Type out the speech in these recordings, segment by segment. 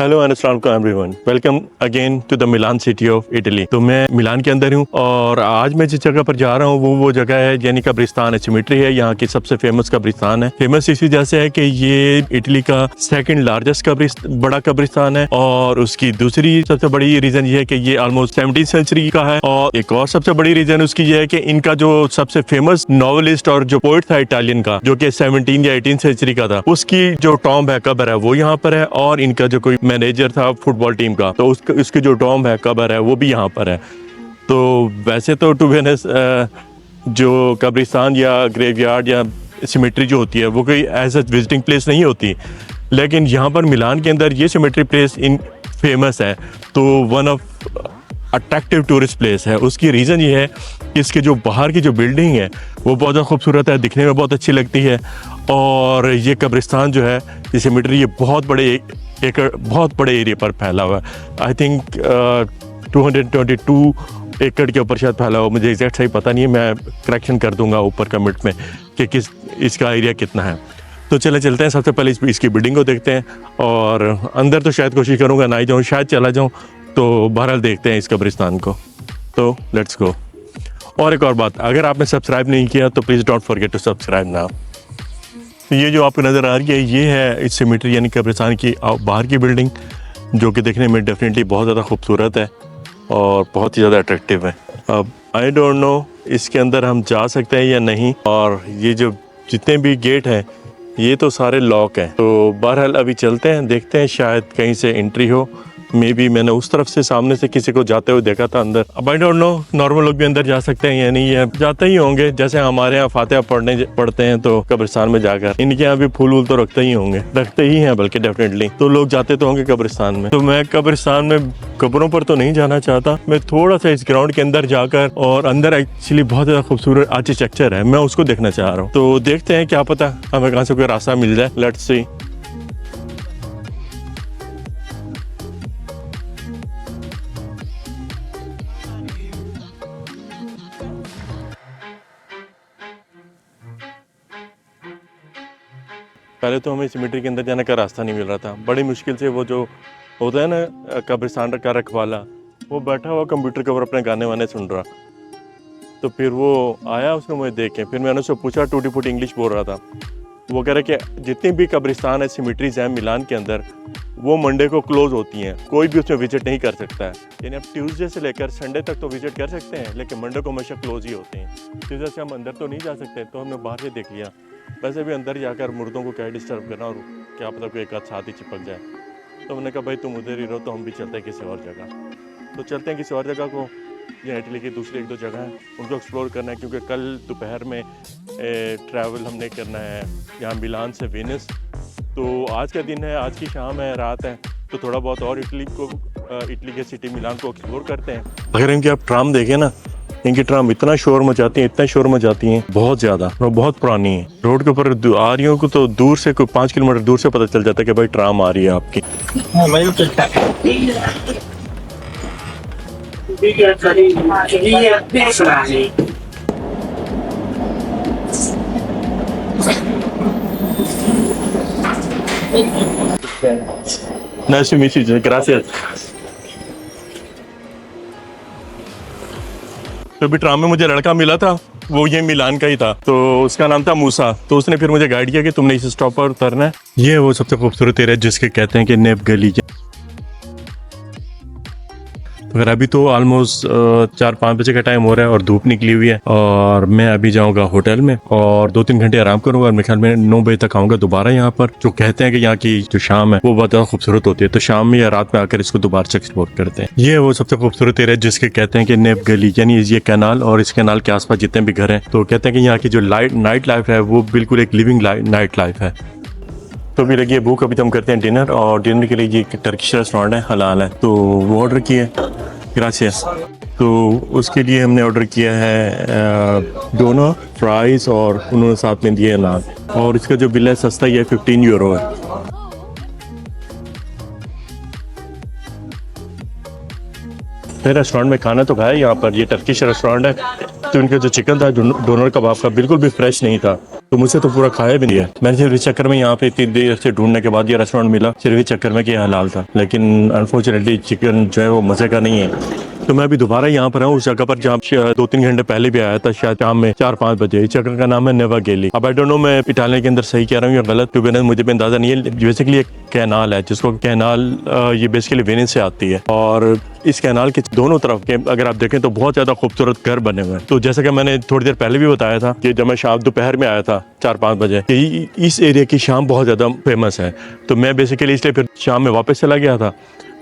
Hello and अस्सलाम वालेकुम everyone, welcome again to the Milan city of Italy. तो मैं मिलान के अंदर हूँ और आज मैं जिस जगह पर जा रहा हूँ वो जगह है यानी कब्रिस्तान है, सिमेट्री है। यहाँ की सबसे फेमस कब्रिस्तान है। फेमस इसी वजह से है कि ये इटली का सेकंड लार्जेस्ट बड़ा कब्रिस्तान है और उसकी दूसरी सबसे बड़ी रीजन ये है कि ये ऑलमोस्ट 17वीं सेंचुरी का है। और एक और सबसे बड़ी रीजन उसकी ये है कि इनका जो सबसे फेमस नॉवेलिस्ट और जो पोइट था इटालियन का, जो कि 17 या 18 सेंचुरी का था, उसकी जो टॉम्ब है, कब्र है, वो यहाँ पर है। और इनका जो कोई मैनेजर था फुटबॉल टीम का, तो उसकी जो टॉम्ब है, कब्र है, वो भी यहाँ पर है। तो वैसे तो टू बी ऑनेस्ट जो कब्रिस्तान या ग्रेवयार्ड या सिमेट्री जो होती है वो कोई एज अ विजिटिंग प्लेस नहीं होती, लेकिन यहाँ पर मिलान के अंदर ये सिमेट्री प्लेस फेमस है। तो one of attractive tourist place है। उसकी रीज़न ये है कि इसके जो बाहर की जो बिल्डिंग है वो बहुत ज़्यादा खूबसूरत है, दिखने में बहुत अच्छी लगती है। और ये कब्रिस्तान जो है, ये सिमेट्री, ये बहुत बड़े एरिया पर फैला हुआ है। आई थिंक 222 एकड़ के ऊपर शायद फैला हुआ, मुझे एग्जैक्ट सही पता नहीं है, मैं करेक्शन कर दूंगा ऊपर कमेंट में कि किस इसका एरिया कितना है। तो चलते हैं, सबसे पहले इसकी बिल्डिंग को देखते हैं। और अंदर तो शायद कोशिश करूँगा ना ही जाऊँ, शायद चला जाऊँ। तो बहरहाल देखते हैं इस कब्रिस्तान को। तो लेट्स गो। और एक और बात, अगर आपने सब्सक्राइब नहीं किया तो please don't forget to subscribe now. ये जो आपको नज़र आ रही है ये है इस सिमेट्री यानी कब्रिस्तान की बाहर की बिल्डिंग, जो कि देखने में डेफिनेटली बहुत ज़्यादा खूबसूरत है और बहुत ही ज़्यादा अट्रैक्टिव है। अब आई डोंट नो इसके अंदर हम जा सकते हैं या नहीं। और ये जो जितने भी गेट हैं ये तो सारे लॉक हैं। तो बहरहाल अभी चलते हैं, देखते हैं, शायद कहीं से एंट्री हो। मे बी मैंने उस तरफ से सामने से किसी को जाते हुए देखा था अंदर। अब आई डोंट नो नॉर्मल लोग भी अंदर जा सकते हैं या नहीं, है जाते ही होंगे। जैसे हमारे यहाँ फातिहा पढ़ते हैं तो कब्रिस्तान में जाकर, इनके यहाँ भी फूल वूल तो रखते ही हैं, बल्कि डेफिनेटली तो लोग जाते तो होंगे कब्रिस्तान में। तो मैं कब्रिस्तान में कब्रों पर तो नहीं जाना चाहता, मैं थोड़ा सा इस ग्राउंड के अंदर जाकर, और अंदर एक्चुअली बहुत ज़्यादा खूबसूरत आर्किटेक्चर है, मैं उसको देखना चाह रहा हूँ। तो देखते हैं, क्या पता हमें कहाँ से कोई रास्ता मिल जाए। Let's see. पहले तो हमें सिमेट्री के अंदर जाने का रास्ता नहीं मिल रहा था। बड़ी मुश्किल से वो जो होता है ना कब्रिस्तान का रखवाला, वो बैठा हुआ कंप्यूटर के ऊपर अपने गाने वाने सुन रहा। तो फिर वो आया, उसने मुझे देख के, फिर मैंने उससे पूछा, टूटी फूटी इंग्लिश बोल रहा था। वो कह रहे कि जितनी भी कब्रिस्तान है, सिमेट्रीज हैं मिलान के अंदर, वो मंडे को क्लोज़ होती हैं, कोई भी उसमें विजिट नहीं कर सकता है। यानी आप ट्यूसडे से लेकर संडे तक तो विजिट कर सकते हैं, लेकिन मंडे को हमेशा क्लोज ही होते हैं। इस वजह से हम अंदर तो नहीं जा सकते। तो हमने बाहर से देख लिया। वैसे भी अंदर जाकर मुर्दों को क्या डिस्टर्ब करना, और क्या पता कोई एक आध साथ ही चिपक जाए। तो हमने कहा भाई तुम उधर ही रहो, तो हम भी चलते हैं किसी और जगह। तो चलते हैं किसी और जगह को, या इटली की दूसरी एक दो जगह हैं उनको एक्सप्लोर करना है, क्योंकि कल दोपहर में ट्रैवल हमने करना है यहाँ मिलान से वेनिस। तो आज का दिन है, आज की शाम है, रात है, तो थोड़ा बहुत और इटली के सिटी मिलान को एक्सप्लोर करते हैं। अगर इनकी आप ट्राम देखें ना, इनकी ट्राम इतना शोर मचाती हैं, बहुत ज़्यादा, और बहुत पुरानी है। रोड के ऊपर आ रही हो तो दूर से, कोई 5 किलोमीटर दूर से पता चल जाता है कि भाई ट्राम आ रही है आपकी। Nice to meet you. Gracias. तो अभी ट्राम में मुझे लड़का मिला था, वो ये मिलान का ही था, तो उसका नाम था मूसा। तो उसने फिर मुझे गाइड किया कि तुमने इस स्टॉप पर उतरना है। ये वो सबसे खूबसूरत एरिया जिसके कहते हैं कि नेप गली। अगर अभी तो ऑलमोस्ट 4-5 बजे का टाइम हो रहा है और धूप निकली हुई है, और मैं अभी जाऊंगा होटल में और 2-3 घंटे आराम करूंगा, और मेरे ख्याल में 9 बजे तक आऊंगा दोबारा यहाँ पर। जो कहते हैं कि यहाँ की जो शाम है वो बहुत ज़्यादा खूबसूरत होती है, तो शाम में या रात में आकर इसको दोबारा से एक्सप्लोर करते हैं। ये वो सबसे खूबसूरत एरिया जिसके कहते हैं कि नेप गली, यानी ये कैनाल और इस कैनाल के आसपास जितने भी घर हैं, तो कहते हैं कि यहाँ की जो नाइट लाइफ है वो बिल्कुल एक लिविंग नाइट लाइफ है। तो अभी लगी है भूख, अभी तो हम करते हैं डिनर, और डिनर के लिए ये टर्किश रेस्टोरेंट है, हलाल है, तो वो ऑर्डर किया है। ग्रासियस। तो उसके लिए हमने ऑर्डर किया है डोनर, फ्राइज़, और उन्होंने साथ में दिए नान, और इसका जो बिल है सस्ता ही है, 15 यूरो है। फिर रेस्टोरेंट में खाना तो खाया यहाँ पर, ये टर्किश रेस्टोरेंट है, तो इनका जो चिकन था डोनर कबाब का बिल्कुल भी फ्रेश नहीं था, तो मुझसे तो पूरा खाया भी नहीं है। मैंने सिर्फ इस चक्कर में यहाँ पे इतनी देर से ढूंढने के बाद ये रेस्टोरेंट मिला, सिर्फ इस चक्कर में कि हलाल था, लेकिन अनफॉर्चुनेटली चिकन जो है वो मज़े का नहीं है। तो मैं अभी दोबारा यहाँ पर हूँ, उस जगह पर जहाँ 2-3 घंटे पहले भी आया था, शायद शाम में 4-5 बजे। इस जगह का नाम है नेवागेली। अब आई डोंट नो मैं इटालियन के अंदर सही कह रहा हूँ या गलत, तो मुझे भी अंदाजा नहीं है। बेसिकली एक कैनाल है जिसको कैनाल ये बेसिकली वेनिस से आती है, और इस कैनाल के दोनों तरफ के अगर आप देखें तो बहुत ज़्यादा खूबसूरत घर बने हुए हैं। तो जैसा कि मैंने थोड़ी देर पहले भी बताया था कि जब मैं शाम दोपहर में आया था 4-5 बजे, कि इस एरिया की शाम बहुत ज़्यादा फेमस है। तो मैं बेसिकली इसलिए फिर शाम में वापस चला गया था।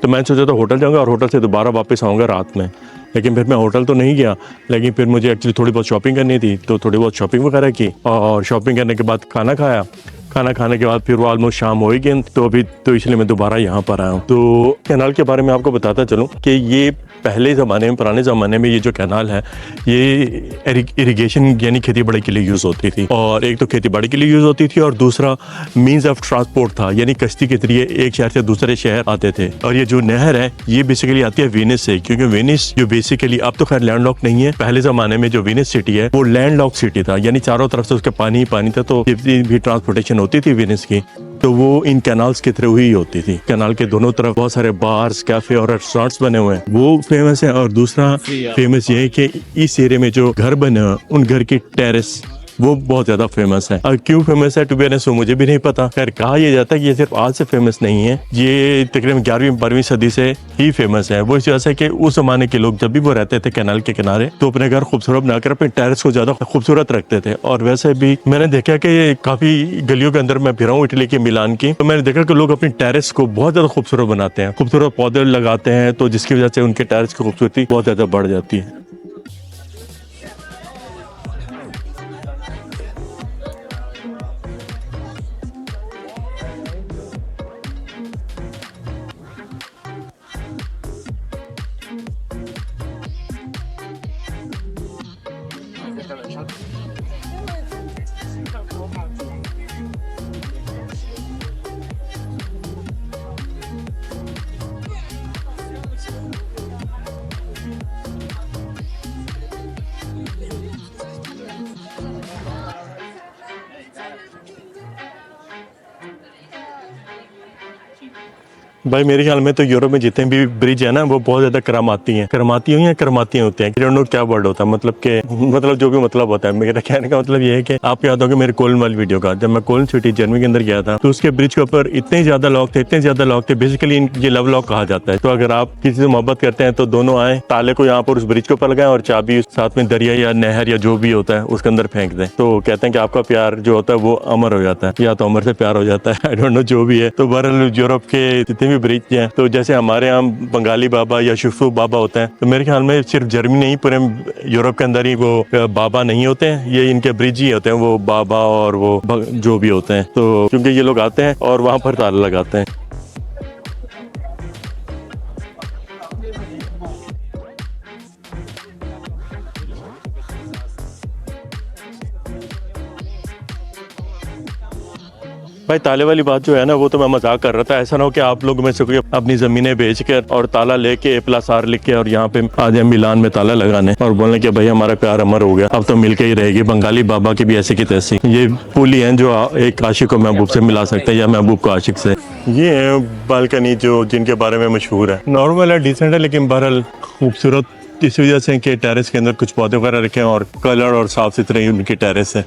तो मैंने सोचा था होटल जाऊँगा और होटल से दोबारा वापस आऊँगा रात में, लेकिन फिर मैं होटल तो नहीं गया। लेकिन फिर मुझे एक्चुअली थोड़ी बहुत शॉपिंग करनी थी, तो थोड़ी बहुत शॉपिंग वगैरह की, और शॉपिंग करने के बाद खाना खाया। खाना खाने के बाद फिर वो ऑलमोस्ट शाम हो ही गई, तो अभी तो इसलिए मैं दोबारा यहाँ पर आया हूँ। तो कैनाल के बारे में आपको बताता चलूँ कि ये पहले ज़माने में, पुराने ज़माने में ये जो कैनाल है ये इरिगेशन यानी खेती बाड़ी के लिए यूज़ होती थी। और एक तो खेती बाड़ी के लिए यूज़ होती थी, और दूसरा मीन्स ऑफ ट्रांसपोर्ट था, यानी कश्ती के जरिए एक शहर से दूसरे शहर आते थे। और ये जो नहर है ये बेसिकली आती है वेनिस से, क्योंकि वेनिस जो बेसिकली अब तो खैर लैंडलॉक नहीं है, पहले ज़माने में जो वेनिस सिटी है वो लैंडलॉक सिटी था, यानी चारों तरफ से उसके पानी ही पानी था। तो जितनी भी ट्रांसपोर्टेशन होती थी वेनिस की, तो वो इन कैनाल्स के थ्रू ही होती थी। कैनाल के दोनों तरफ बहुत सारे बार्स, कैफे और रेस्टोरेंट्स बने हुए हैं, वो फेमस है। और दूसरा फेमस ये है कि इस एरिया में जो घर बने हुए उन घर की टेरेस वो बहुत ज़्यादा फेमस है। और क्यों फेमस है टू बी ऑनेस्ट मुझे भी नहीं पता। खैर कहा यह जाता है कि ये सिर्फ आज से फेमस नहीं है, ये तकरीबन 11वीं-12वीं सदी से ही फेमस है। वो इस वजह से कि उस जमाने के लोग जब भी वो रहते थे कैनाल के किनारे, तो अपने घर खूबसूरत बनाकर अपने टेरेस को ज़्यादा खूबसूरत रखते थे। और वैसे भी मैंने देखा कि काफ़ी गलियों के अंदर मैं फिरा हूँ इटली के मिलान की, तो मैंने देखा कि लोग अपनी टेरेस को बहुत ज़्यादा खूबसूरत बनाते हैं, खूबसूरत पौधे लगाते हैं, तो जिसकी वजह से उनके टेरेस की खूबसूरती बहुत ज़्यादा बढ़ जाती है। भाई मेरे ख्याल में तो यूरोप में जितने भी ब्रिज है ना वो बहुत ज्यादा करामाती हैं, करामाती हुई हैं, करामाती होते हैं। डोंट नो क्या वर्ड होता है, मतलब जो भी मतलब होता है। मेरा कहने का मतलब ये है कि आपको याद होगा मेरे कोलन वाली वीडियो का, जब मैं कोलन सिटी जर्मनी के अंदर गया था, तो उसके ब्रिज के ऊपर इतने ज्यादा लोग थे। बेसिकली ये लव लॉक कहा जाता है। तो अगर आप किसी से मोहब्बत करते हैं तो दोनों आए, ताले को यहाँ पर उस ब्रिज के ऊपर लगाएं और चाबी साथ में दरिया या नहर या जो भी होता है उसके अंदर फेंक दें। तो कहते हैं कि आपका प्यार जो होता है वो अमर हो जाता है, या तो अमर से प्यार हो जाता है, आई डोंट नो जो भी है। तो बहरहाल यूरोप के जितने भी ब्रिज हैं, तो जैसे हमारे यहाँ बंगाली बाबा या शिफू बाबा होते हैं, तो मेरे ख्याल में सिर्फ जर्मनी नहीं पूरे यूरोप के अंदर ही वो बाबा नहीं होते हैं, ये इनके ब्रिज ही होते हैं, वो बाबा और वो जो भी होते हैं। तो क्योंकि ये लोग आते हैं और वहाँ पर ताला लगाते हैं। भाई ताले वाली बात जो है ना वो तो मैं मजाक कर रहा था। ऐसा ना हो कि आप लोग में से कोई अपनी जमीनें बेच कर और ताला लेके A+R लिख के और यहाँ पे आ जाए मिलान में ताला लगाने और बोलने कि भाई हमारा प्यार अमर हो गया, अब तो मिलके ही रहेगी। बंगाली बाबा की भी ऐसी की तैसी। ये पुली हैं जो एक आशिक को महबूब से मिला सकते हैं या महबूब को आशिक से। ये है बालकनी जो जिनके बारे में मशहूर है। नॉर्मल है, डिसेंट है, लेकिन बहरहाल खूबसूरत इस वजह से कि टेरेस के अंदर कुछ पौधे वगैरह रखे हैं और कलर और साफ सुथरे उनकी टेरेस है।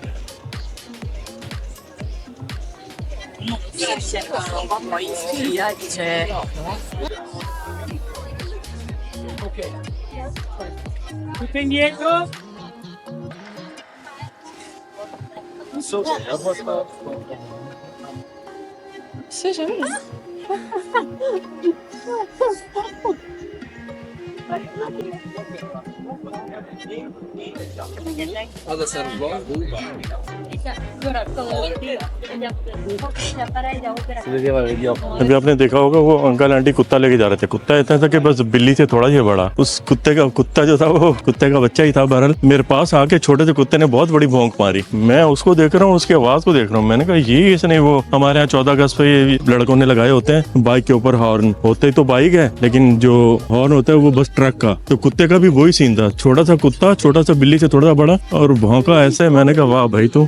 अभी आपने देखा होगा वो अंकल आंटी कुत्ता लेके जा रहे थे। कुत्ता इतना था कि बस बिल्ली से थोड़ा ही बड़ा। उस कुत्ता जो था वो कुत्ते का बच्चा ही था। बहरहाल मेरे पास आके छोटे से कुत्ते ने बहुत बड़ी भौंक मारी। मैं उसको देख रहा हूँ, उसकी आवाज को देख रहा हूँ। मैंने कहा ये इसने वो हमारे यहाँ 14 अगस्त पे ये लड़कों ने लगाए होते हैं बाइक के ऊपर हॉर्न। होते तो बाइक है लेकिन जो हॉर्न होता है वो बस ट्रक का। तो कुत्ते का भी वही सीन था, छोटा सा कुत्ता छोटा सा बिल्ली से थोड़ा सा बड़ा और भौंका ऐसे, मैंने कहा वाह भाई तू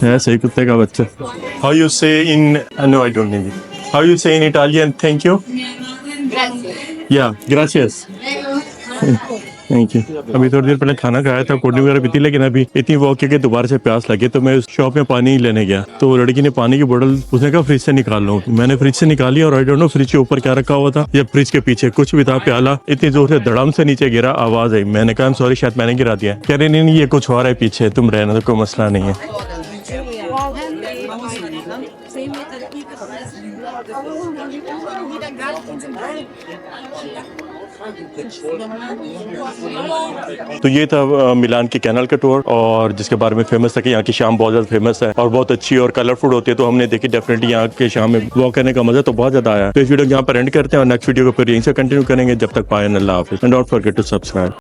है सही कुत्ते का बच्चा। How you say in, no I don't need, how you say in Italian thank you? या ग्रासियस, थैंक यू। अभी थोड़ी देर पहले खाना खाया था, कोल्ड ड्रिंक वगैरह पीती, लेकिन अभी इतनी वॉक की दोबारा से प्यास लगी तो मैं उस शॉप में पानी लेने गया, तो वो लड़की ने पानी की बोतल, उसने कहा फ्रिज से निकाल लो। मैंने फ्रिज से निकाली और आई डोंट नो फ्रिज के ऊपर क्या रखा हुआ था या फ्रिज के पीछे कुछ भी था, प्याला इतनी जोर से धड़म से नीचे गिरा, आवाज आई। मैंने कहा सॉरी शायद मैंने गिरा दिया। कह रहे नहीं ये कुछ और है पीछे, तुम रहना, तो कोई मसला नहीं है। तो ये था मिलान के कैनाल का टूर, और जिसके बारे में फेमस था कि यहाँ की शाम बहुत ज़्यादा फेमस है और बहुत अच्छी और कलरफुल होती है, तो हमने देखी डेफिनेटली यहाँ के शाम में वॉक करने का मजा तो बहुत ज़्यादा आया। तो इस वीडियो को यहाँ पर एंड करते हैं और नेक्स्ट वीडियो को फिर यहीं से कंटिन्यू करेंगे। जब तक पाए, अल्लाह हाफिज़ and don't forget to subscribe.